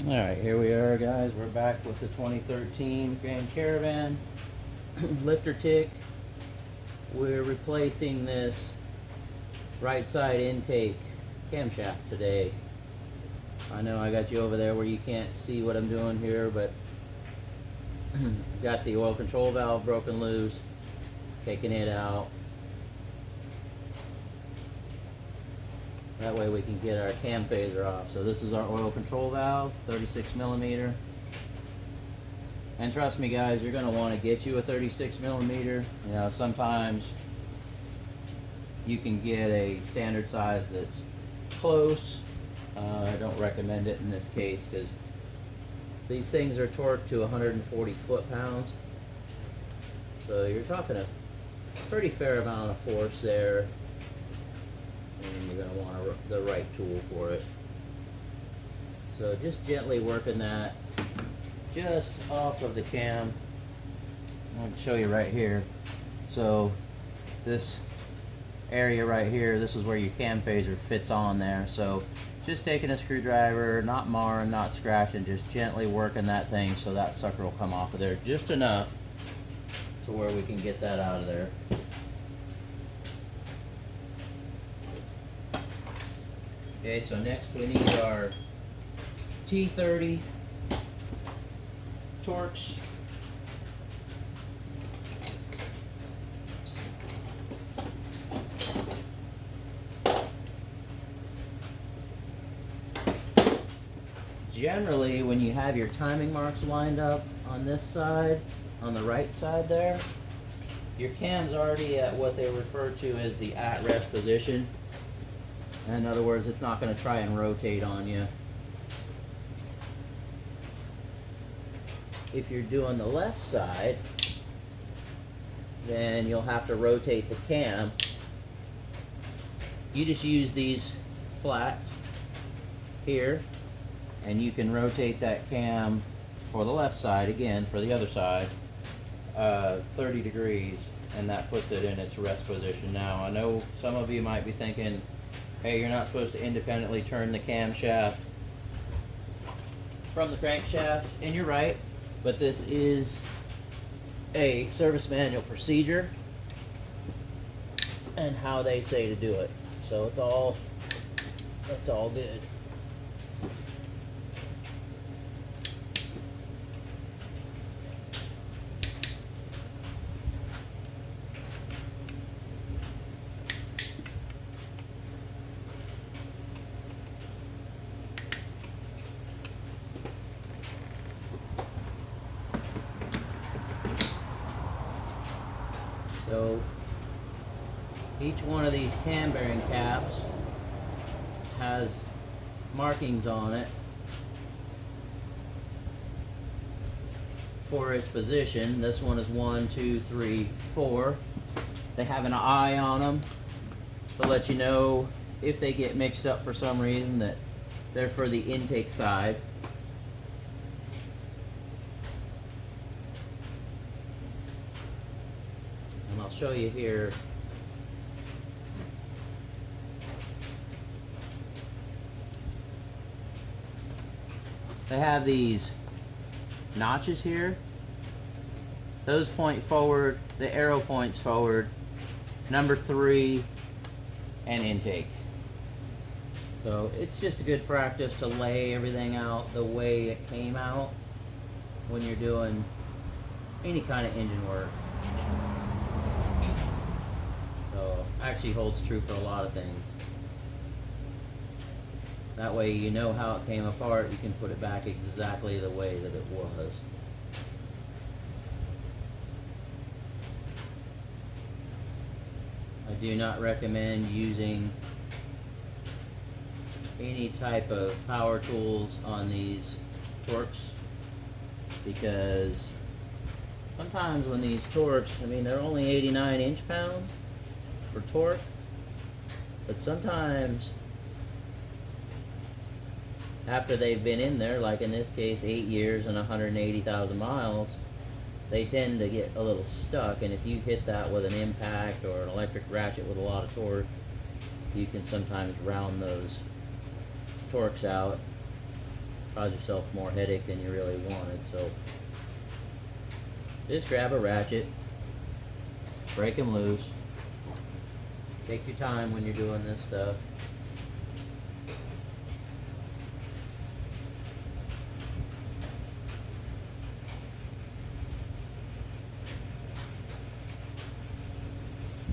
Alright, here we are, guys. We're back with the 2013 Grand Caravan lifter tick. We're replacing this right side intake camshaft today. I know I got you over there where you can't see what I'm doing here, but got the oil control valve broken loose, taking it out. That way we can get our cam phaser off. So this is our oil control valve, 36 millimeter. And trust me guys, you're gonna wanna get you a 36 millimeter. You know, sometimes you can get a standard size that's close. I don't recommend it in this case because these things are torqued to 140 foot-pounds. So you're talking a pretty fair amount of force there. And you're going to want the right tool for it. So just gently working that just off of the cam. I'll show you right here. So this area right here, this is where your cam phaser fits on there. So just taking a screwdriver, not marring, not scratching, just gently working that thing so that sucker will come off of there just enough to where we can get that out of there. Okay, so next we need our T30 Torx. Generally, when you have your timing marks lined up on this side, on the right side there, your cam's already at what they refer to as the at-rest position. In other words, it's not going to try and rotate on you. If you're doing the left side, then you'll have to rotate the cam. You just use these flats here, and you can rotate that cam for the left side, again, for the other side, 30 degrees, and that puts it in its rest position. Now, I know some of you might be thinking, hey, you're not supposed to independently turn the camshaft from the crankshaft, and you're right, but this is a service manual procedure and how they say to do it. So it's all good. So each one of these cam bearing caps has markings on it for its position. This one is 1, 2, 3, 4. They have an eye on them to let you know if they get mixed up for some reason that they're for the intake side. And I'll show you here. They have these notches here. Those point forward, the arrow points forward. Number 3 and intake. So it's just a good practice to lay everything out the way it came out when you're doing any kind of engine work. So actually holds true for a lot of things. That way you know how it came apart, you can put it back exactly the way that it was. I do not recommend using any type of power tools on these Torx, because sometimes when these Torx, I mean, they're only 89 inch-pounds for torque, but sometimes after they've been in there, like in this case 8 years and 180,000 miles, they tend to get a little stuck, and if you hit that with an impact or an electric ratchet with a lot of torque, you can sometimes round those torques out cause yourself more headache than you really wanted. So just grab a ratchet, break them loose. Take your time when you're doing this stuff.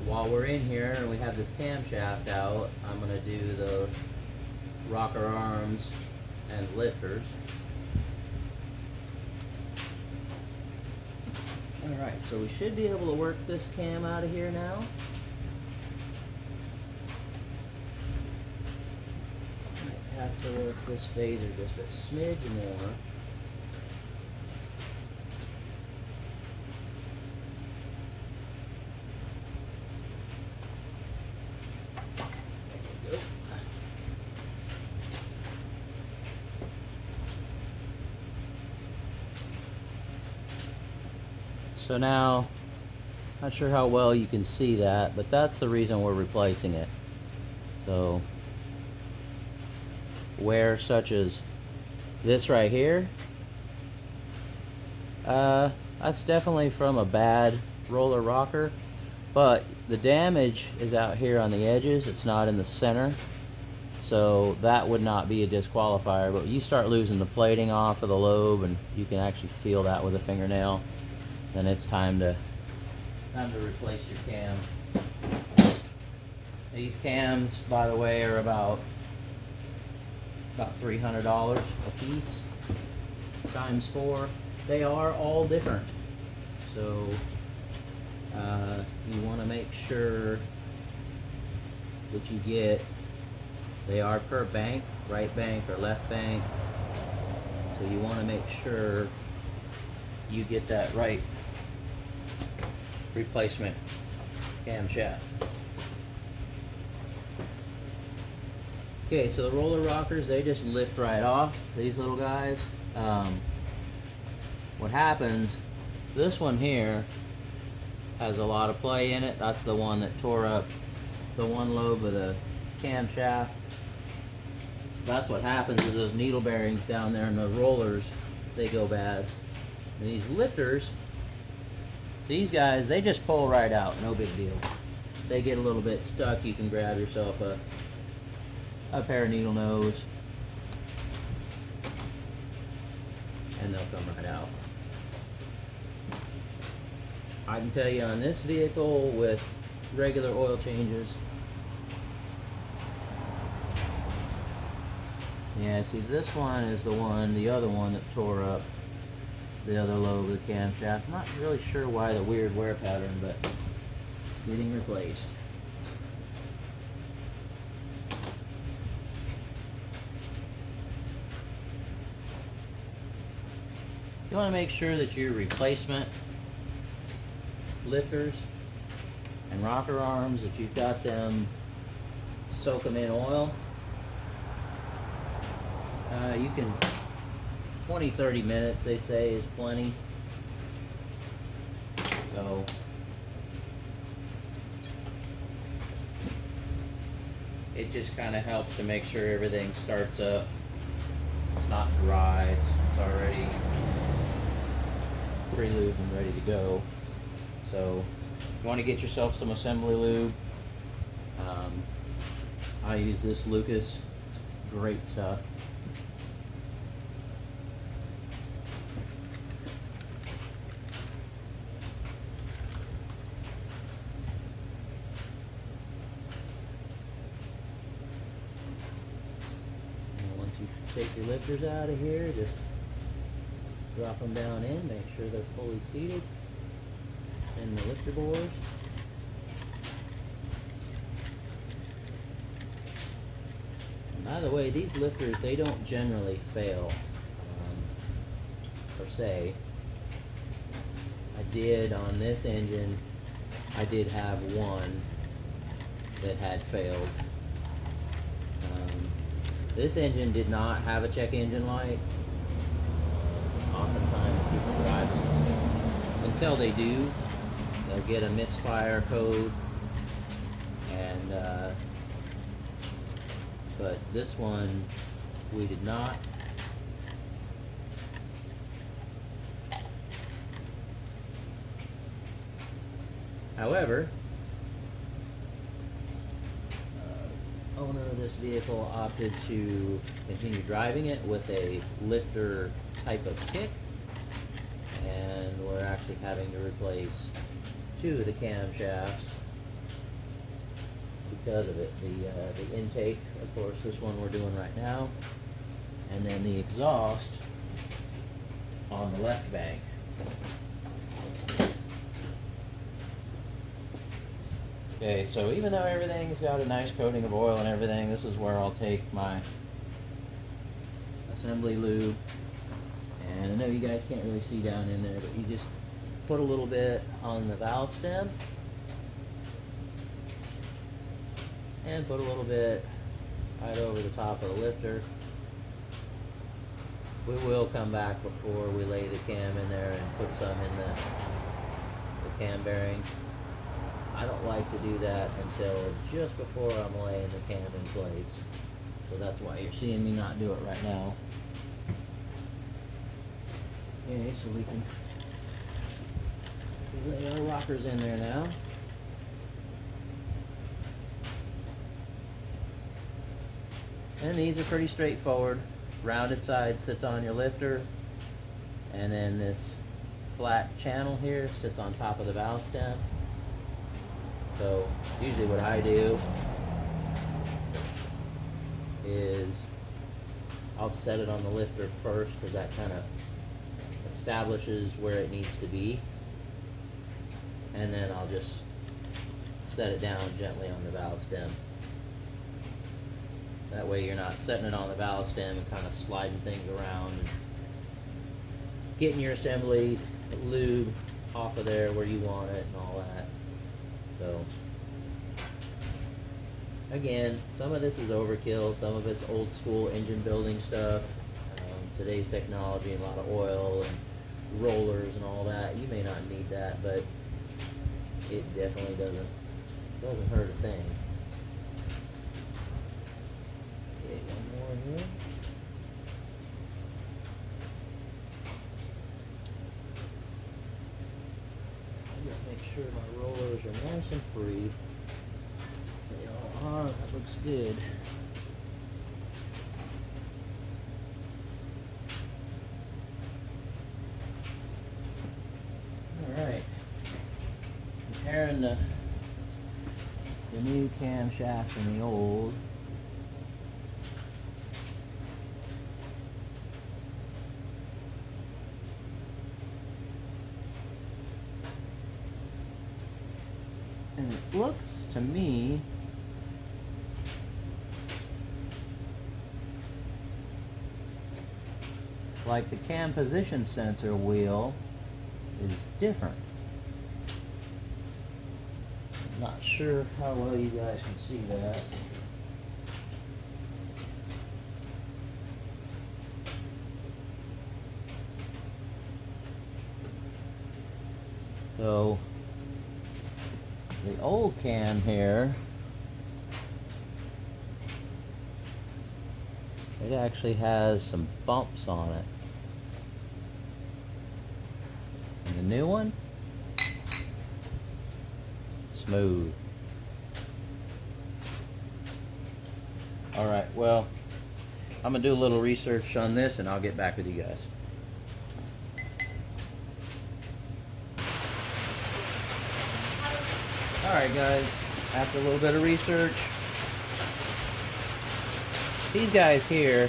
While we're in here and we have this camshaft out, I'm going to do the rocker arms and lifters. Alright, so we should be able to work this cam out of here now. Might have to work this phaser just a smidge more. So now, not sure how well you can see that, but that's the reason we're replacing it. So, wear such as this right here, that's definitely from a bad roller rocker, but the damage is out here on the edges, it's not in the center, so that would not be a disqualifier. But you start losing the plating off of the lobe, and you can actually feel that with a fingernail, then it's time to replace your cam. These cams, by the way, are about $300 a piece times 4. They are all different, so you want to make sure that you get, they are per bank, right bank or left bank, so you want to make sure you get that right replacement camshaft. Okay, so the roller rockers, they just lift right off, these little guys. What happens, this one here has a lot of play in it. That's the one that tore up the one lobe of the camshaft. That's what happens is those needle bearings down there in the rollers, they go bad. And these lifters, these guys, they just pull right out, no big deal. If they get a little bit stuck, you can grab yourself a pair of needle nose and they'll come right out. I can tell you on this vehicle with regular oil changes, yeah, see this one is the other one that tore up the other lobe of the camshaft. I'm not really sure why the weird wear pattern, but it's getting replaced. You want to make sure that your replacement lifters and rocker arms, that you've got them, soak them in oil. You can 20-30 minutes, they say, is plenty. So it just kind of helps to make sure everything starts up. It's not dry, it's already pre-lubed and ready to go. So you want to get yourself some assembly lube. I use this Lucas, it's great stuff. Take your lifters out of here, just drop them down in, make sure they're fully seated in the lifter bores. And by the way, these lifters, they don't generally fail, per se. I did on this engine, I did have one that had failed. This engine did not have a check engine light. Oftentimes people drive them. Until they do, they'll get a misfire code. And but this one we did not. However, owner of this vehicle opted to continue driving it with a lifter type of kick, and we're actually having to replace 2 of the camshafts because of it. The intake, of course, this one we're doing right now, and then the exhaust on the left bank. Okay, so even though everything's got a nice coating of oil and everything, this is where I'll take my assembly lube. And I know you guys can't really see down in there, but you just put a little bit on the valve stem and put a little bit right over the top of the lifter. We will come back before we lay the cam in there and put some in the cam bearings. I don't like to do that until just before I'm laying the cam in place. So that's why you're seeing me not do it right now. Okay, so we can lay our rockers in there now. And these are pretty straightforward. Rounded side sits on your lifter, and then this flat channel here sits on top of the valve stem. So usually what I do is I'll set it on the lifter first, because that kind of establishes where it needs to be, and then I'll just set it down gently on the valve stem. That way you're not setting it on the valve stem and kind of sliding things around and getting your assembly lube off of there where you want it and all that. So again, some of this is overkill, some of it's old school engine building stuff. Today's technology, a lot of oil and rollers and all that. You may not need that, but it definitely doesn't hurt a thing. Okay, one more in here. Just make sure my rollers are nice and free. They all are. That looks good. Alright, comparing the new camshaft and the old. And it looks to me like the cam position sensor wheel is different. I'm not sure how well you guys can see that. So the old cam here, it actually has some bumps on it. The new one, smooth. All right, well, I'm gonna do a little research on this and I'll get back with you guys. All right, guys, after a little bit of research, these guys here,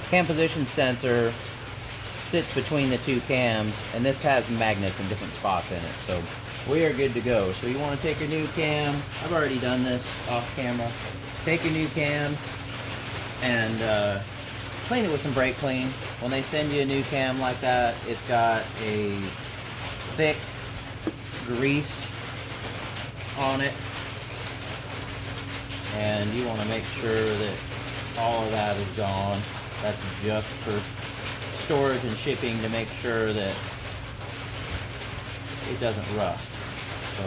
cam position sensor sits between the 2 cams, and this has magnets in different spots in it, so we are good to go. So you want to take your new cam. I've already done this off camera. Take your new cam and clean it with some brake clean. When they send you a new cam like that, it's got a thick grease on it, and you want to make sure that all of that is gone. That's just for storage and shipping, to make sure that it doesn't rust. So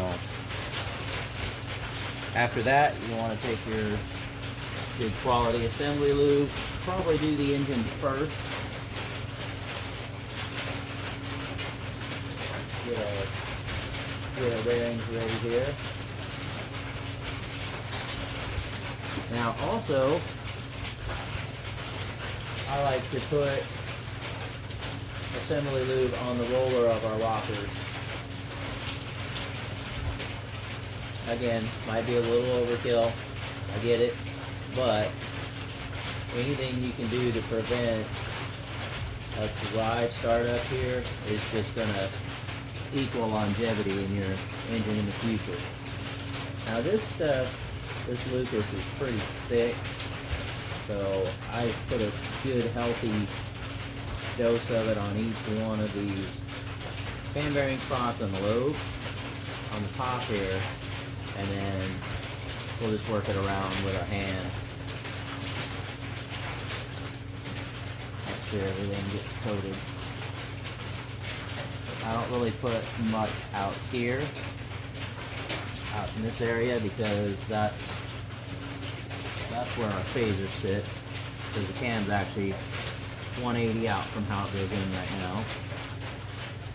after that, you want to take your good quality assembly lube. Probably do the engine first. Get get our bearings ready here. Now also, I like to put assembly lube on the roller of our rockers. Again, might be a little overkill, I get it, but anything you can do to prevent a dry startup here is just going to equal longevity in your engine in the future. Now this stuff, this Lucas is pretty thick, so I put a good healthy dose of it on each one of these fan bearing spots on the lobes on the top here, and then we'll just work it around with our hand. Make sure everything gets coated. I don't really put much out here, out in this area, because that's where our phaser sits, because the cam's actually 180 out from how it goes in right now.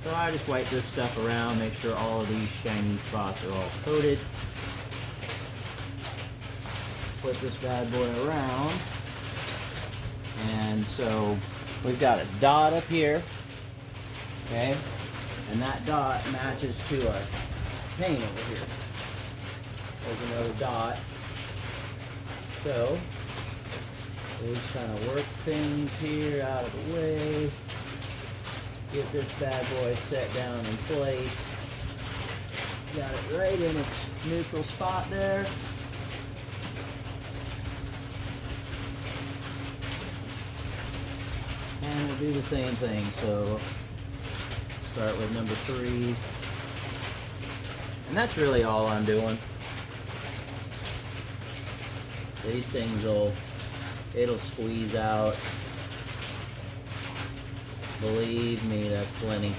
So I just wipe this stuff around, make sure all of these shiny spots are all coated. Flip this bad boy around, and so we've got a dot up here, okay, and that dot matches to our paint over here. There's another dot. So we just kind of work things here out of the way, get this bad boy set down in place. Got it right in its neutral spot there. And we'll do the same thing. So start with number 3. And that's really all I'm doing. These things it'll squeeze out. Believe me, that's plenty.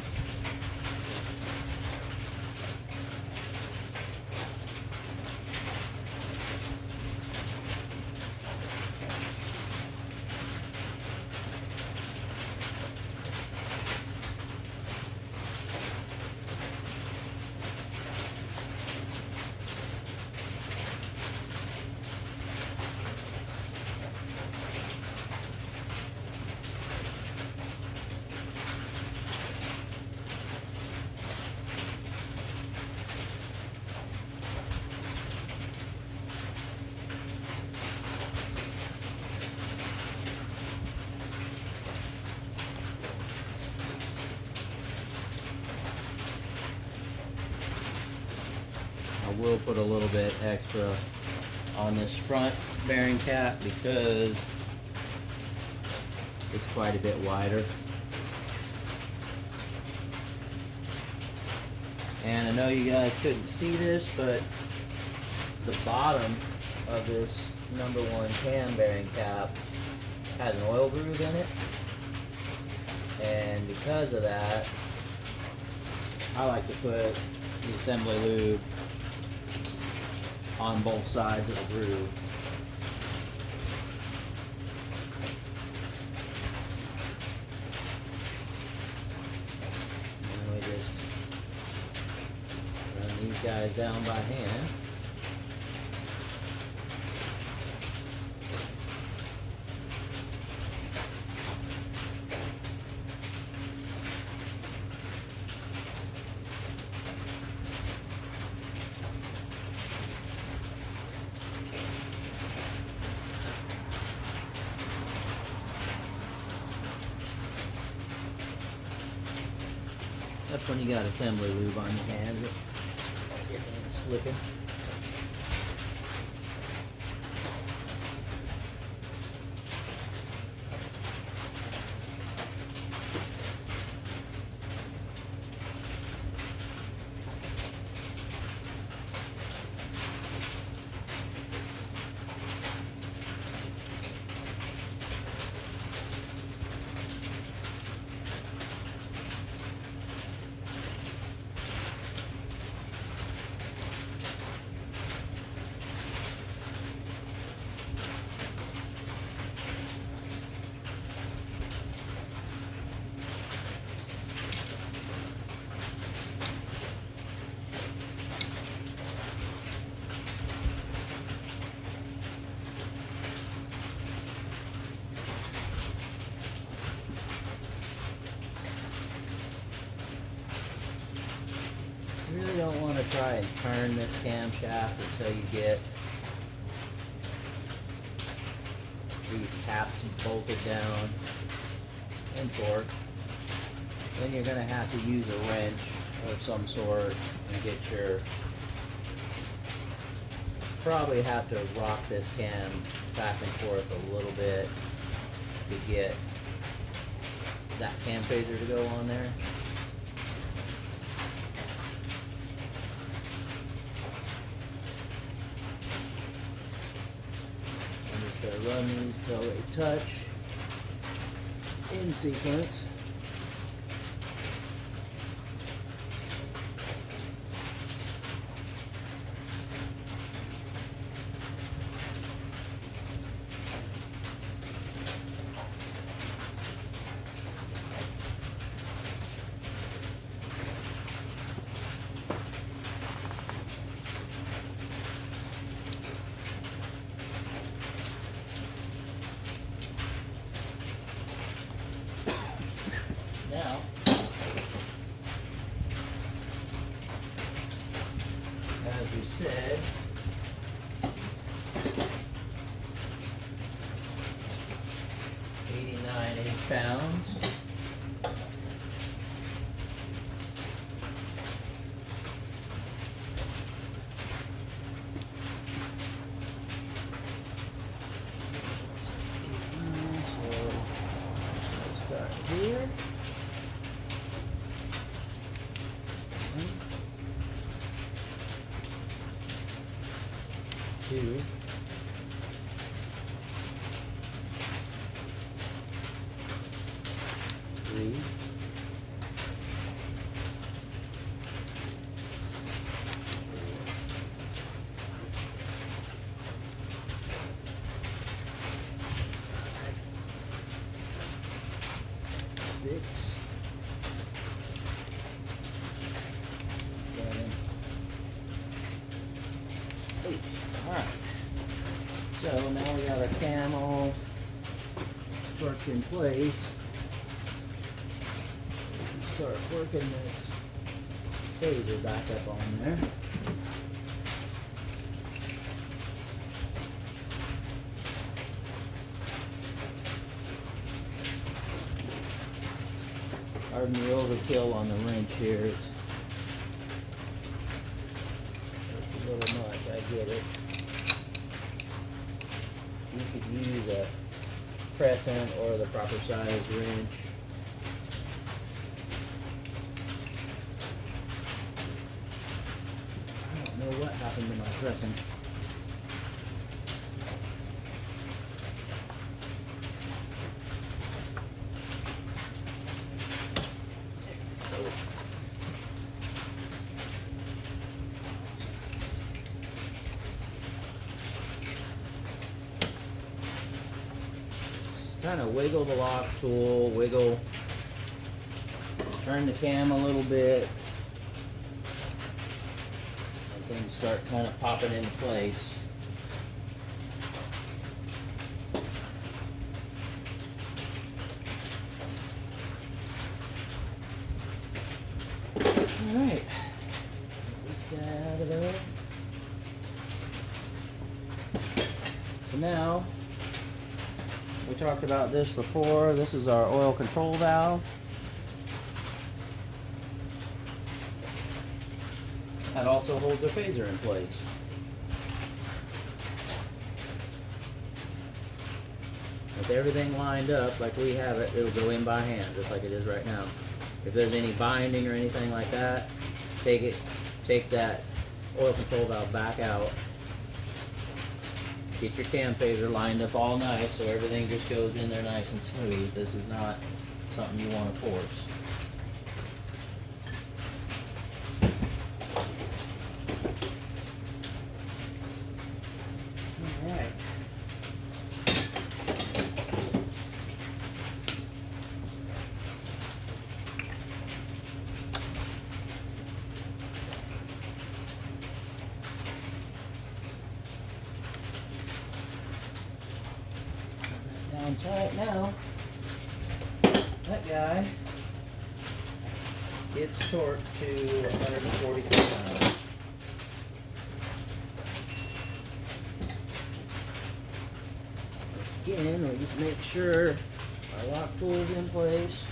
I will put a little bit extra on this front bearing cap because it's quite a bit wider. And I know you guys couldn't see this, but the bottom of this number 1 cam bearing cap has an oil groove in it. And because of that, I like to put the assembly lube on both sides of the groove. And we just run these guys down by hand. That's when you got assembly lube on your hands. Get them slipping. really don't want to try and turn this camshaft until you get these caps bolted down and torqued. Then you're going to have to use a wrench of some sort and get your, probably have to rock this cam back and forth a little bit to get that cam phaser to go on there. I'm just going to run these till they touch in sequence. Now, as we said, £89 So, let's start here. 2, 3, 6, 7, 8. Alright. So now we got our cam all worked in place. Start working this phaser back up on there. Pardon the overkill on the wrench here. It's a little much, I get it. You could use a crescent or the proper size wrench. I don't know what happened to my crescent. Kind of wiggle the lock tool, wiggle, turn the cam a little bit, and things start kind of popping into place. All right, get this out of there. So now, we talked about this before. This is our oil control valve. That also holds our phaser in place. With everything lined up like we have it, it'll go in by hand, just like it is right now. If there's any binding or anything like that, take that oil control valve back out. Get your cam phaser lined up all nice so everything just goes in there nice and smooth. This is not something you want to force. Alright. Down tight now. That guy It's torqued to 140 pounds. Again, we just make sure our lock tool is in place.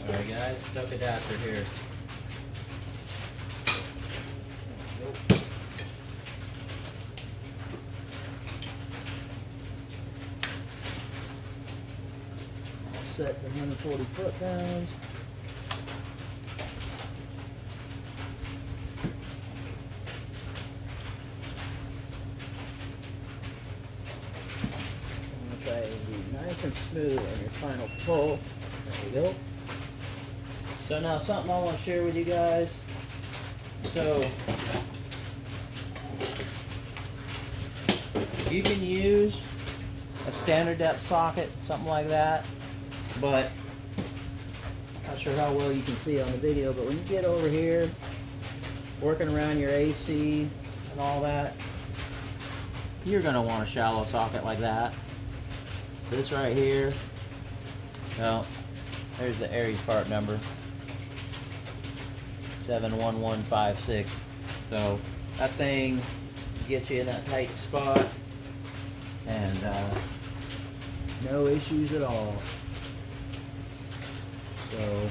Alright guys, stuck adapter here. Set to 140 foot-pounds. I'm going to try to be nice and smooth on your final pull. There we go. So now something I want to share with you guys. So you can use a standard depth socket, something like that, but not sure how well you can see on the video, but when you get over here working around your AC and all that, you're going to want a shallow socket like that. This right here, well, there's the Aries part number, 71156. So that thing gets you in that tight spot, and no issues at all. So,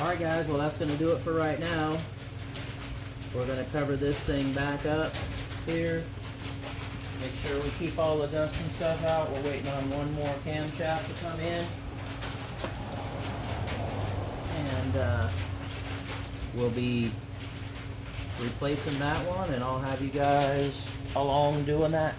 alright guys, well that's going to do it for right now. We're going to cover this thing back up here. Make sure we keep all the dust and stuff out. We're waiting on one more camshaft to come in. And we'll be replacing that one, and I'll have you guys along doing that